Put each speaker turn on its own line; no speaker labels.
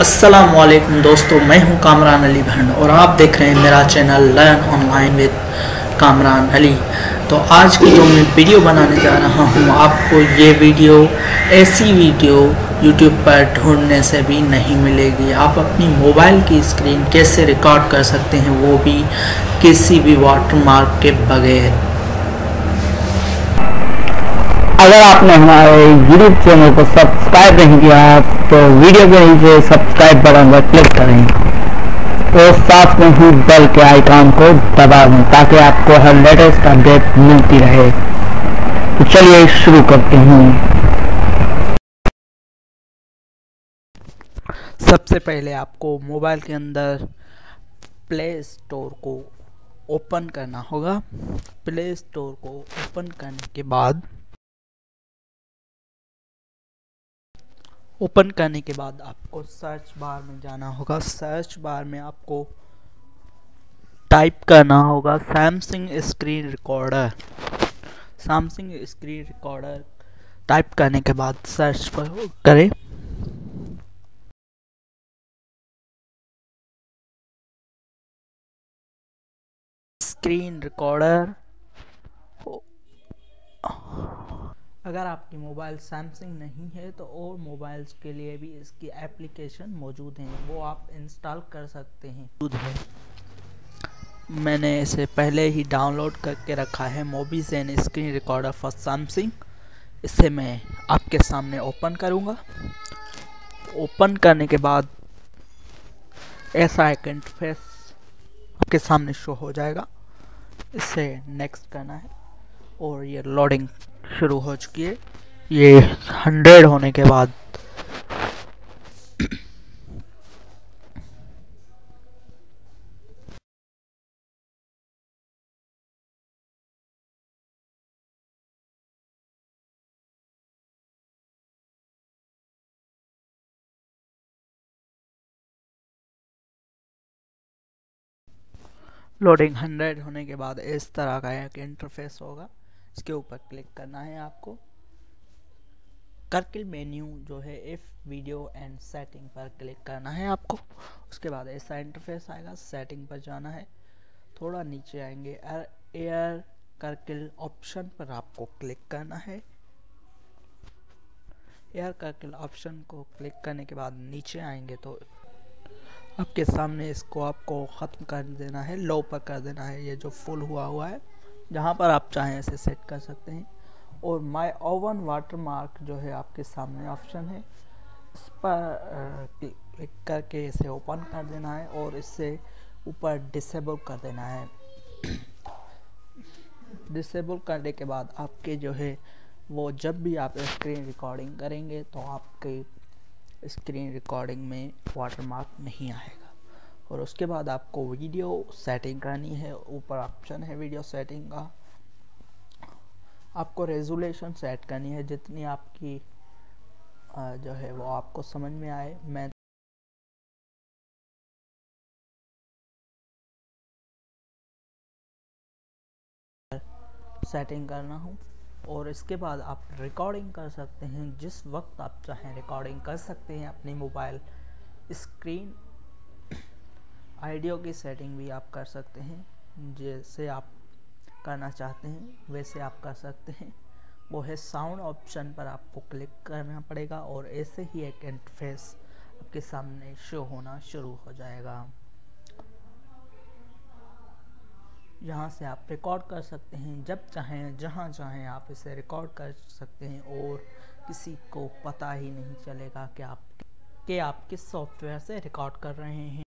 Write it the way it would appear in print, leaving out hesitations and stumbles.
अस्सलामुअलैकुम दोस्तों, मैं हूं कामरान अली भंड और आप देख रहे हैं मेरा channel learn online with Kamran Ali. तो आज की जो मैं वीडियो बनाने जा रहा हूं, आपको ये वीडियो ऐसी वीडियो यूट्यूब पर ढूंढने से भी नहीं मिलेगी। आप अपनी मोबाइल की स्क्रीन कैसे रिकॉर्ड कर सकते हैं, वो भी किसी भी वाटरमार्क के बगैर।
अगर आपने हमारे YouTube चैनल को सब्सक्राइब नहीं किया तो वीडियो के नीचे सब्सक्राइब बटन पर क्लिक करें और साथ में ही बेल के आइकॉन को दबा दें ताकि आपको हर लेटेस्ट अपडेट मिलती रहे। तो चलिए शुरू करते हैं।
सबसे पहले आपको मोबाइल के अंदर प्ले स्टोर को ओपन करना होगा। प्ले स्टोर को ओपन करने के बाद आपको सर्च बार में जाना होगा। सर्च बार में आपको टाइप करना होगा Samsung screen recorder. Samsung screen recorder type करने के बाद सर्च पर करें। Screen recorder. अगर आपकी मोबाइल सैमसंग नहीं है तो और मोबाइल्स के लिए भी इसकी एप्लीकेशन मौजूद हैं, वो आप इंस्टॉल कर सकते हैं। मैंने इसे पहले ही डाउनलोड करके रखा है, मोबीजेन स्क्रीन रिकॉर्डर फॉर सैमसंग। इसे मैं आपके सामने ओपन करूंगा। ओपन करने के बाद ऐसा एक इंटरफेस आपके सामने शो हो जाएगा। इसे नेक्स्ट करना है और ये लोडिंग शुरू हो चुकी है। ये 100 होने के बाद लोडिंग 100 होने के बाद इस तरह का एक इंटरफेस होगा। इसके ऊपर क्लिक करना है आपको। सर्किल मेन्यू जो है इफ वीडियो एंड सेटिंग पर क्लिक करना है आपको। उसके बाद ऐसा इंटरफेस आएगा। सेटिंग पर जाना है, थोड़ा नीचे आएंगे, एयर सर्किल ऑप्शन पर आपको क्लिक करना है। एयर सर्किल ऑप्शन को क्लिक करने के बाद नीचे आएंगे तो आपके सामने इसको आपको ख़त्म कर देना है, लो पर कर देना है। ये जो फुल हुआ है, जहाँ पर आप चाहें इसे सेट कर सकते हैं। और माय ओवन वाटरमार्क जो है आपके सामने ऑप्शन है, इस पर क्लिक करके इसे ओपन कर देना है और इससे ऊपर डिसेबल कर देना है। डिसेबल करने के बाद आपके जो है वो जब भी आप स्क्रीन रिकॉर्डिंग करेंगे तो आपके स्क्रीन रिकॉर्डिंग में वाटरमार्क नहीं आएगा। और उसके बाद आपको वीडियो सेटिंग करनी है। ऊपर ऑप्शन है वीडियो सेटिंग का। आपको रेजोल्यूशन सेट करनी है जितनी आपकी जो है वो आपको समझ में आए। मैं सेटिंग करना हूँ और इसके बाद आप रिकॉर्डिंग कर सकते हैं। जिस वक्त आप चाहें रिकॉर्डिंग कर सकते हैं अपनी मोबाइल स्क्रीन। ऑडियो की सेटिंग भी आप कर सकते हैं, जैसे आप करना चाहते हैं वैसे आप कर सकते हैं। वो है साउंड ऑप्शन पर आपको क्लिक करना पड़ेगा और ऐसे ही एक इंटरफेस आपके सामने शो होना शुरू हो जाएगा। यहाँ से आप रिकॉर्ड कर सकते हैं, जब चाहें जहाँ चाहें आप इसे रिकॉर्ड कर सकते हैं और किसी को पता ही नहीं चलेगा कि आप किस सॉफ्टवेयर से रिकॉर्ड कर रहे हैं।